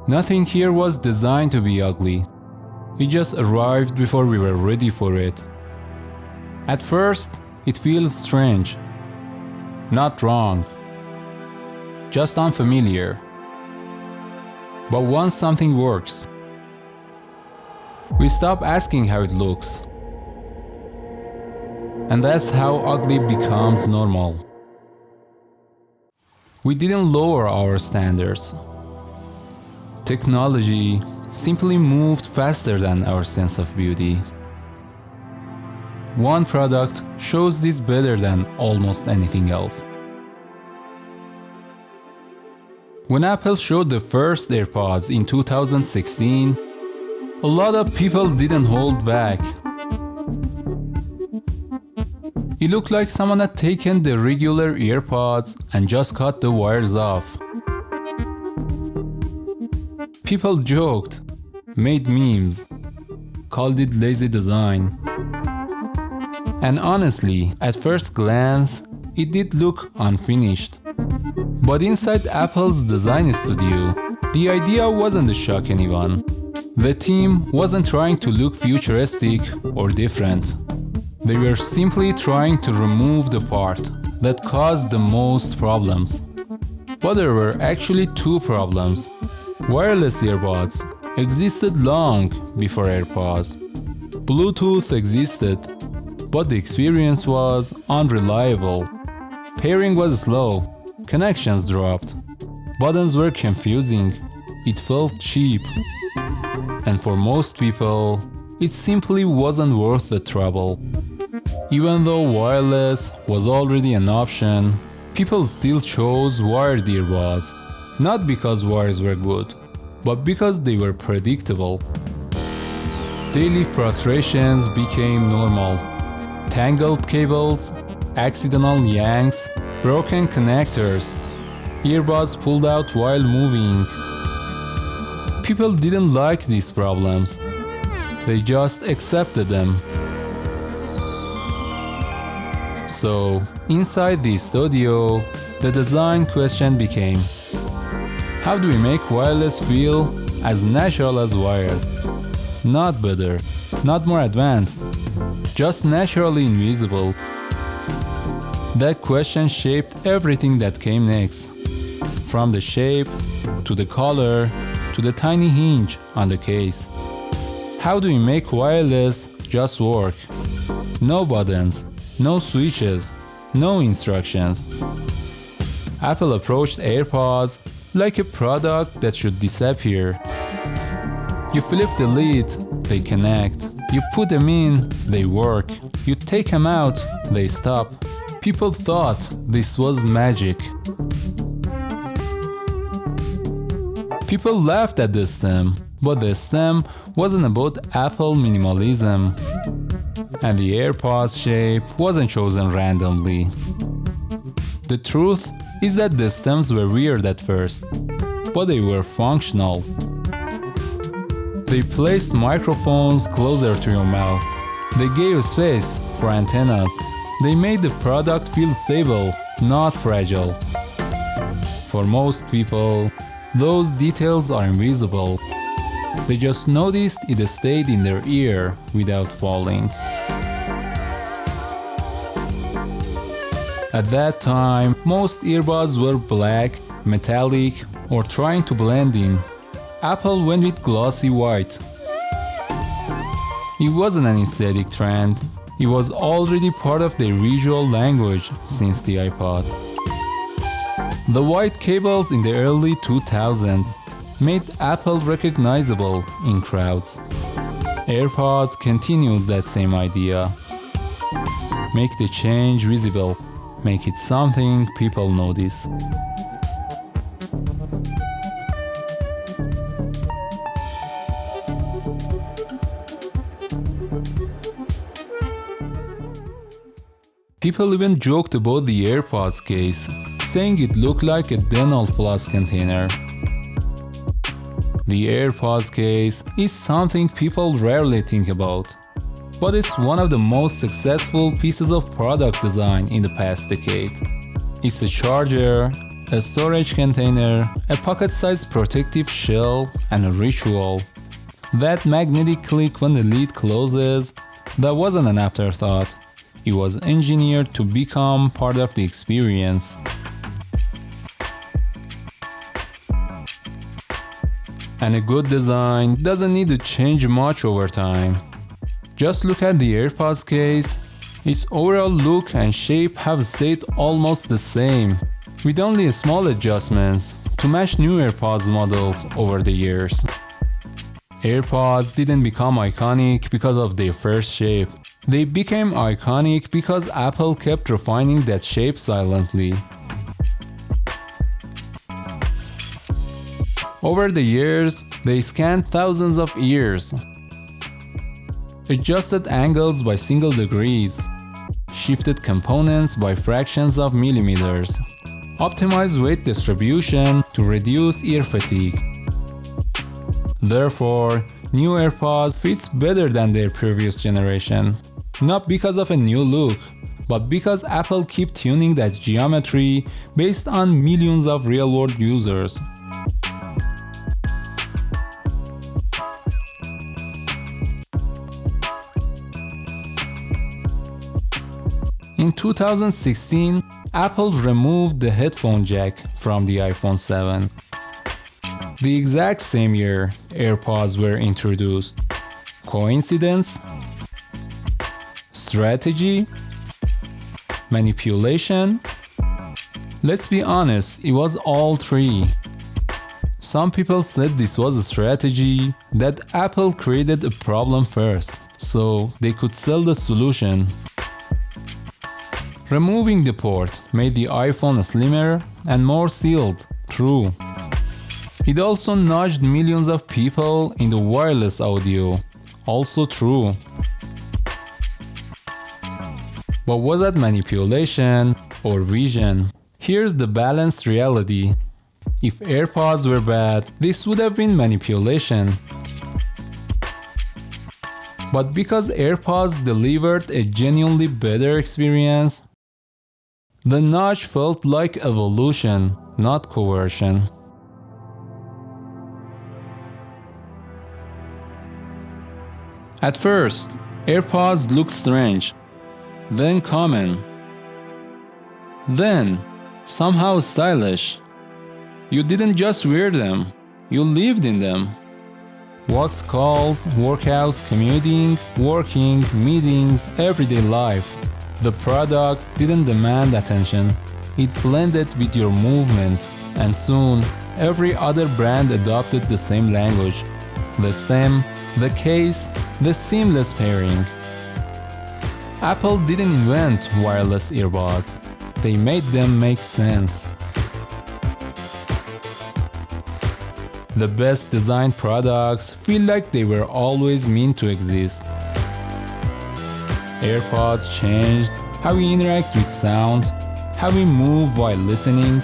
Nothing here was designed to be ugly. It just arrived before we were ready for it. At first, it feels strange. Not wrong. Just unfamiliar. But once something works, we stop asking how it looks. And that's how ugly becomes normal. We didn't lower our standards. Technology simply moved faster than our sense of beauty. One product shows this better than almost anything else. When Apple showed the first AirPods in 2016, a lot of people didn't hold back. It looked like someone had taken the regular AirPods and just cut the wires off. People joked, made memes, called it lazy design. And honestly, at first glance, it did look unfinished. But inside Apple's design studio, the idea wasn't to shock anyone. The team wasn't trying to look futuristic or different. They were simply trying to remove the part that caused the most problems. But there were actually two problems. Wireless earbuds existed long before AirPods. Bluetooth existed, but the experience was unreliable. Pairing was slow, connections dropped, buttons were confusing, it felt cheap. And for most people, it simply wasn't worth the trouble. Even though wireless was already an option, people still chose wired earbuds, not because wires were good, but because they were predictable. Daily frustrations became normal. Tangled cables, accidental yanks, broken connectors, earbuds pulled out while moving. People didn't like these problems. They just accepted them. So, inside the studio, the design question became, how do we make wireless feel as natural as wired? Not better, not more advanced, just naturally invisible. That question shaped everything that came next. From the shape, to the color, to the tiny hinge on the case. How do we make wireless just work? No buttons, no switches, no instructions. Apple approached AirPods like a product that should disappear. You flip the lid, they connect. You put them in, they work. You take them out, they stop. People thought this was magic. People laughed at the stem, but the stem wasn't about Apple minimalism. And the AirPods shape wasn't chosen randomly. The truth is that the stems were weird at first, but they were functional. They placed microphones closer to your mouth. They gave space for antennas. They made the product feel stable, not fragile. For most people, those details are invisible. They just noticed it stayed in their ear without falling. At that time, most earbuds were black, metallic, or trying to blend in. Apple went with glossy white. It wasn't an aesthetic trend. It was already part of their visual language since the iPod. The white cables in the early 2000s made Apple recognizable in crowds. AirPods continued that same idea. Make the change visible. Make it something people notice. People even joked about the AirPods case, saying it looked like a dental floss container. The AirPods case is something people rarely think about, but it's one of the most successful pieces of product design in the past decade. It's a charger, a storage container, a pocket-sized protective shell, and a ritual. That magnetic click when the lid closes, that wasn't an afterthought. It was engineered to become part of the experience. And a good design doesn't need to change much over time. Just look at the AirPods case. Its overall look and shape have stayed almost the same, with only small adjustments to match new AirPods models over the years. AirPods didn't become iconic because of their first shape. They became iconic because Apple kept refining that shape silently. Over the years, they scanned thousands of ears, adjusted angles by single degrees, shifted components by fractions of millimeters, optimized weight distribution to reduce ear fatigue. Therefore, new AirPods fits better than their previous generation, not because of a new look, but because Apple kept tuning that geometry based on millions of real-world users. In 2016, Apple removed the headphone jack from the iPhone 7. The exact same year, AirPods were introduced. Coincidence? Strategy? Manipulation? Let's be honest, it was all three. Some people said this was a strategy, that Apple created a problem first, so they could sell the solution. Removing the port made the iPhone slimmer and more sealed, true. It also nudged millions of people into wireless audio, also true. But was that manipulation or vision? Here's the balanced reality. If AirPods were bad, this would have been manipulation. But because AirPods delivered a genuinely better experience, the nudge felt like evolution, not coercion. At first, AirPods looked strange, then common, then somehow stylish. You didn't just wear them, you lived in them. Walks, calls, workouts, commuting, working, meetings, everyday life. The product didn't demand attention. It blended with your movement, and soon every other brand adopted the same language. The stem, the case, the seamless pairing. Apple didn't invent wireless earbuds. They made them make sense. The best designed products feel like they were always meant to exist. AirPods changed how we interact with sound, how we move while listening,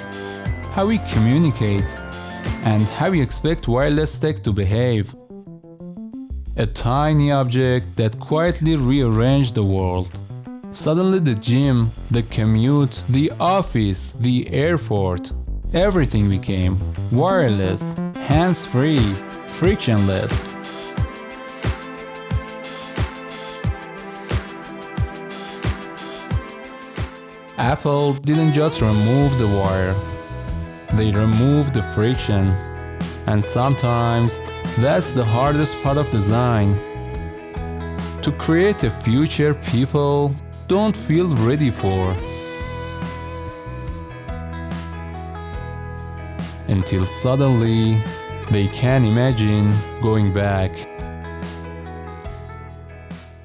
how we communicate, and how we expect wireless tech to behave. A tiny object that quietly rearranged the world. Suddenly the gym, the commute, the office, the airport, everything became wireless, hands-free, frictionless. Apple didn't just remove the wire, they removed the friction. And sometimes that's the hardest part of design. To create a future people don't feel ready for. Until suddenly they can't imagine going back.